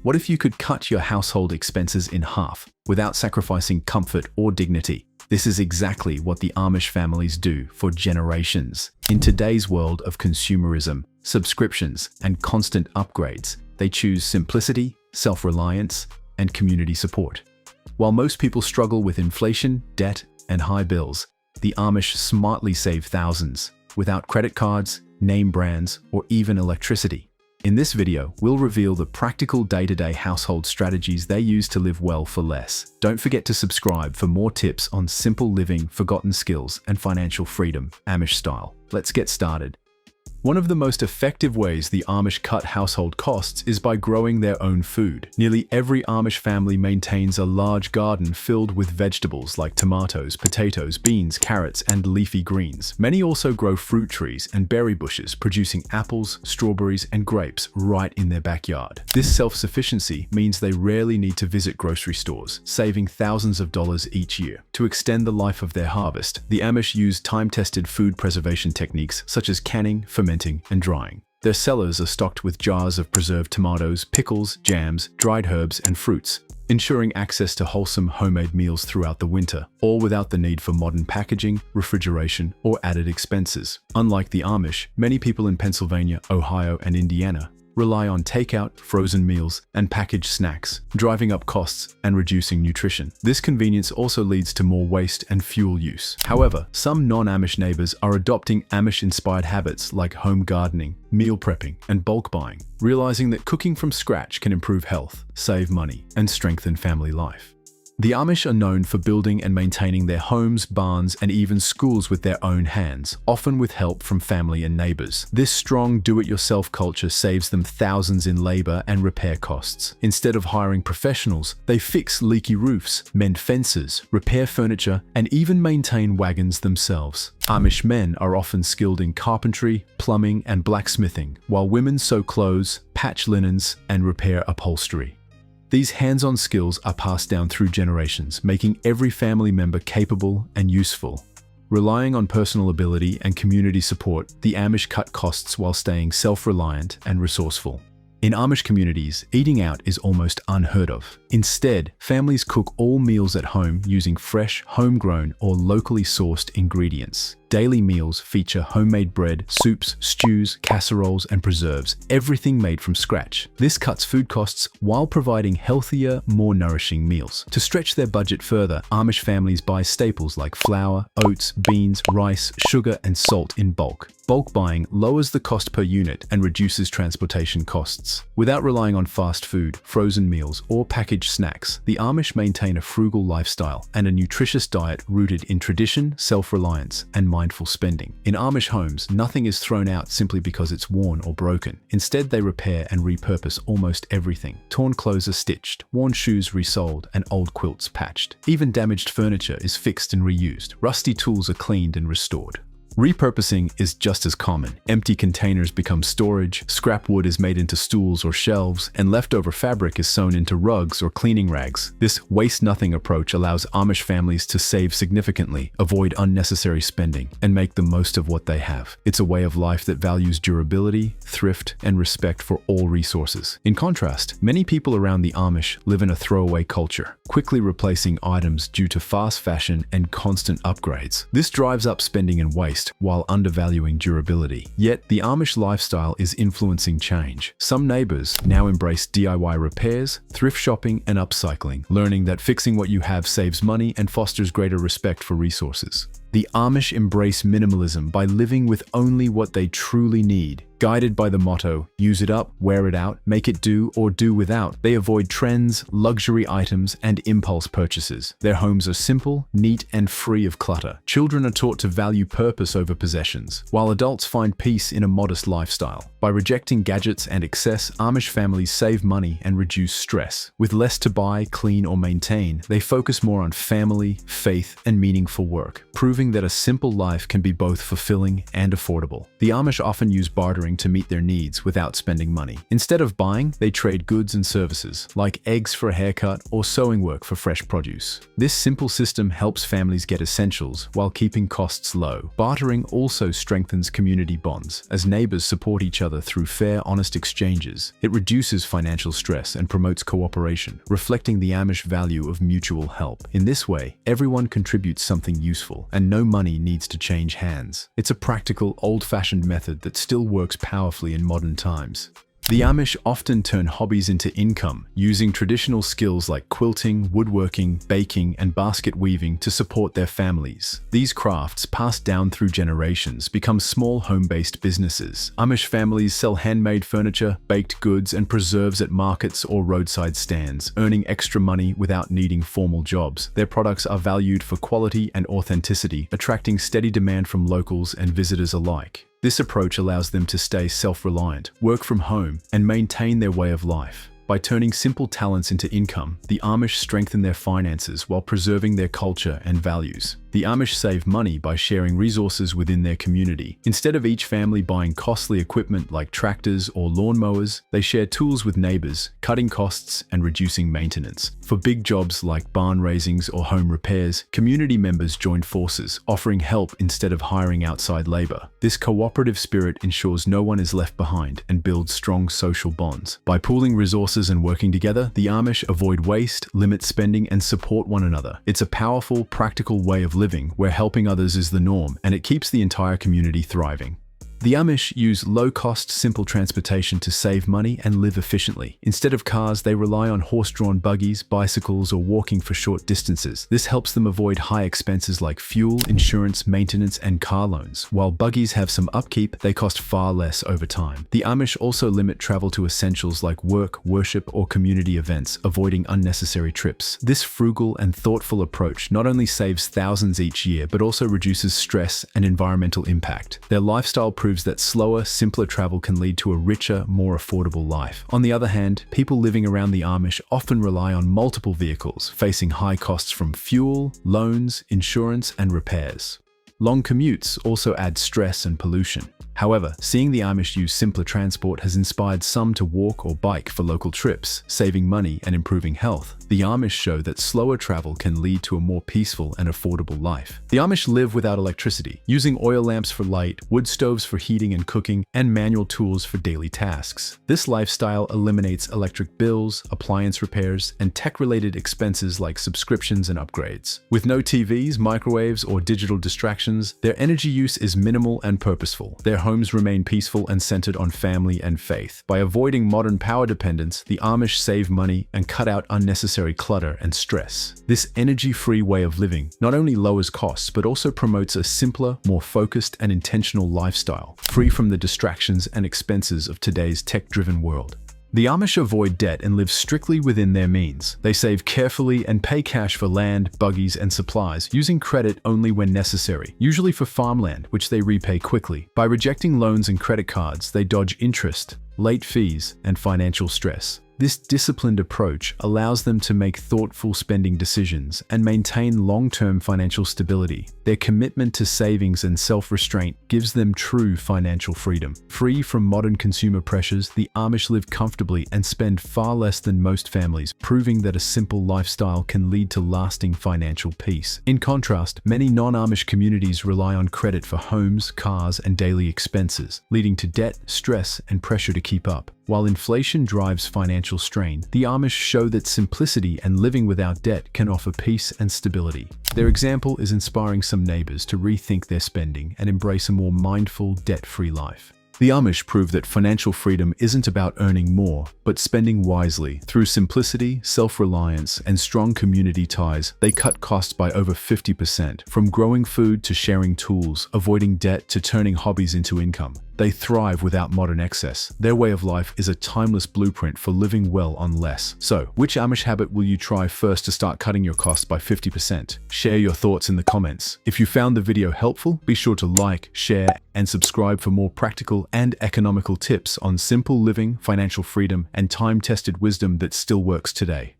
What if you could cut your household expenses in half without sacrificing comfort or dignity? This is exactly what the Amish families do for generations. In today's world of consumerism, subscriptions, and constant upgrades, they choose simplicity, self-reliance, and community support. While most people struggle with inflation, debt, and high bills, the Amish smartly save thousands without credit cards, name brands, or even electricity. In this video, we'll reveal the practical day-to-day household strategies they use to live well for less. Don't forget to subscribe for more tips on simple living, forgotten skills, and financial freedom, Amish style. Let's get started. One of the most effective ways the Amish cut household costs is by growing their own food. Nearly every Amish family maintains a large garden filled with vegetables like tomatoes, potatoes, beans, carrots, and leafy greens. Many also grow fruit trees and berry bushes, producing apples, strawberries, and grapes right in their backyard. This self-sufficiency means they rarely need to visit grocery stores, saving thousands of dollars each year. To extend the life of their harvest, the Amish use time-tested food preservation techniques such as canning, fermenting, and drying. Their cellars are stocked with jars of preserved tomatoes, pickles, jams, dried herbs, and fruits, ensuring access to wholesome homemade meals throughout the winter, all without the need for modern packaging, refrigeration, or added expenses. Unlike the Amish, many people in Pennsylvania, Ohio, and Indiana rely on takeout, frozen meals, and packaged snacks, driving up costs and reducing nutrition. This convenience also leads to more waste and fuel use. However, some non-Amish neighbors are adopting Amish-inspired habits like home gardening, meal prepping, and bulk buying, realizing that cooking from scratch can improve health, save money, and strengthen family life. The Amish are known for building and maintaining their homes, barns, and even schools with their own hands, often with help from family and neighbors. This strong do-it-yourself culture saves them thousands in labor and repair costs. Instead of hiring professionals, they fix leaky roofs, mend fences, repair furniture, and even maintain wagons themselves. Amish men are often skilled in carpentry, plumbing, and blacksmithing, while women sew clothes, patch linens, and repair upholstery. These hands-on skills are passed down through generations, making every family member capable and useful. Relying on personal ability and community support, the Amish cut costs while staying self-reliant and resourceful. In Amish communities, eating out is almost unheard of. Instead, families cook all meals at home using fresh, homegrown, or locally sourced ingredients. Daily meals feature homemade bread, soups, stews, casseroles, and preserves, everything made from scratch. This cuts food costs while providing healthier, more nourishing meals. To stretch their budget further, Amish families buy staples like flour, oats, beans, rice, sugar, and salt in bulk. Bulk buying lowers the cost per unit and reduces transportation costs. Without relying on fast food, frozen meals, or packaged snacks, the Amish maintain a frugal lifestyle and a nutritious diet rooted in tradition, self-reliance, and mindful spending. In Amish homes, nothing is thrown out simply because it's worn or broken. Instead, they repair and repurpose almost everything. Torn clothes are stitched, worn shoes resoled, and old quilts patched. Even damaged furniture is fixed and reused. Rusty tools are cleaned and restored. Repurposing is just as common. Empty containers become storage, scrap wood is made into stools or shelves, and leftover fabric is sewn into rugs or cleaning rags. This waste-nothing approach allows Amish families to save significantly, avoid unnecessary spending, and make the most of what they have. It's a way of life that values durability, thrift, and respect for all resources. In contrast, many people around the Amish live in a throwaway culture, quickly replacing items due to fast fashion and constant upgrades. This drives up spending and waste, while undervaluing durability. Yet, the Amish lifestyle is influencing change. Some neighbors now embrace DIY repairs, thrift shopping, and upcycling, learning that fixing what you have saves money and fosters greater respect for resources. The Amish embrace minimalism by living with only what they truly need. Guided by the motto, use it up, wear it out, make it do or do without, they avoid trends, luxury items, and impulse purchases. Their homes are simple, neat, and free of clutter. Children are taught to value purpose over possessions, while adults find peace in a modest lifestyle. By rejecting gadgets and excess, Amish families save money and reduce stress. With less to buy, clean, or maintain, they focus more on family, faith, and meaningful work, proving that a simple life can be both fulfilling and affordable. The Amish often use bartering bartering to meet their needs without spending money. Instead of buying, they trade goods and services, like eggs for a haircut or sewing work for fresh produce. This simple system helps families get essentials while keeping costs low. Bartering also strengthens community bonds, as neighbors support each other through fair, honest exchanges. It reduces financial stress and promotes cooperation, reflecting the Amish value of mutual help. In this way, everyone contributes something useful, and no money needs to change hands. It's a practical, old-fashioned method that still works powerfully in modern times. The Amish often turn hobbies into income, using traditional skills like quilting, woodworking, baking, and basket weaving to support their families. These crafts, passed down through generations, become small home-based businesses. Amish families sell handmade furniture, baked goods, and preserves at markets or roadside stands, earning extra money without needing formal jobs. Their products are valued for quality and authenticity, attracting steady demand from locals and visitors alike. This approach allows them to stay self-reliant, work from home, and maintain their way of life. By turning simple talents into income, the Amish strengthen their finances while preserving their culture and values. The Amish save money by sharing resources within their community. Instead of each family buying costly equipment like tractors or lawnmowers, they share tools with neighbors, cutting costs and reducing maintenance. For big jobs like barn raisings or home repairs, community members join forces, offering help instead of hiring outside labor. This cooperative spirit ensures no one is left behind and builds strong social bonds. By pooling resources and working together, the Amish avoid waste, limit spending, and support one another. It's a powerful, practical way of living where helping others is the norm, and it keeps the entire community thriving. The Amish use low-cost, simple transportation to save money and live efficiently. Instead of cars, they rely on horse-drawn buggies, bicycles, or walking for short distances. This helps them avoid high expenses like fuel, insurance, maintenance, and car loans. While buggies have some upkeep, they cost far less over time. The Amish also limit travel to essentials like work, worship, or community events, avoiding unnecessary trips. This frugal and thoughtful approach not only saves thousands each year, but also reduces stress and environmental impact. Their lifestyle proves that slower, simpler travel can lead to a richer, more affordable life. On the other hand, people living around the Amish often rely on multiple vehicles, facing high costs from fuel, loans, insurance, and repairs. Long commutes also add stress and pollution. However, seeing the Amish use simpler transport has inspired some to walk or bike for local trips, saving money and improving health. The Amish show that slower travel can lead to a more peaceful and affordable life. The Amish live without electricity, using oil lamps for light, wood stoves for heating and cooking, and manual tools for daily tasks. This lifestyle eliminates electric bills, appliance repairs, and tech-related expenses like subscriptions and upgrades. With no TVs, microwaves, or digital distractions, their energy use is minimal and purposeful. Their homes remain peaceful and centered on family and faith. By avoiding modern power dependence, the Amish save money and cut out unnecessary clutter and stress. This energy-free way of living not only lowers costs, but also promotes a simpler, more focused, and intentional lifestyle, free from the distractions and expenses of today's tech-driven world. The Amish avoid debt and live strictly within their means. They save carefully and pay cash for land, buggies, and supplies, using credit only when necessary, usually for farmland, which they repay quickly. By rejecting loans and credit cards, they dodge interest, late fees, and financial stress. This disciplined approach allows them to make thoughtful spending decisions and maintain long-term financial stability. Their commitment to savings and self-restraint gives them true financial freedom. Free from modern consumer pressures, the Amish live comfortably and spend far less than most families, proving that a simple lifestyle can lead to lasting financial peace. In contrast, many non-Amish communities rely on credit for homes, cars, and daily expenses, leading to debt, stress, and pressure to keep up. While inflation drives financial strain, the Amish show that simplicity and living without debt can offer peace and stability. Their example is inspiring some neighbors to rethink their spending and embrace a more mindful, debt-free life. The Amish prove that financial freedom isn't about earning more, but spending wisely. Through simplicity, self-reliance, and strong community ties, they cut costs by over 50%, from growing food to sharing tools, avoiding debt to turning hobbies into income. They thrive without modern excess. Their way of life is a timeless blueprint for living well on less. So, which Amish habit will you try first to start cutting your costs by 50%? Share your thoughts in the comments. If you found the video helpful, be sure to like, share, and subscribe for more practical and economical tips on simple living, financial freedom, and time-tested wisdom that still works today.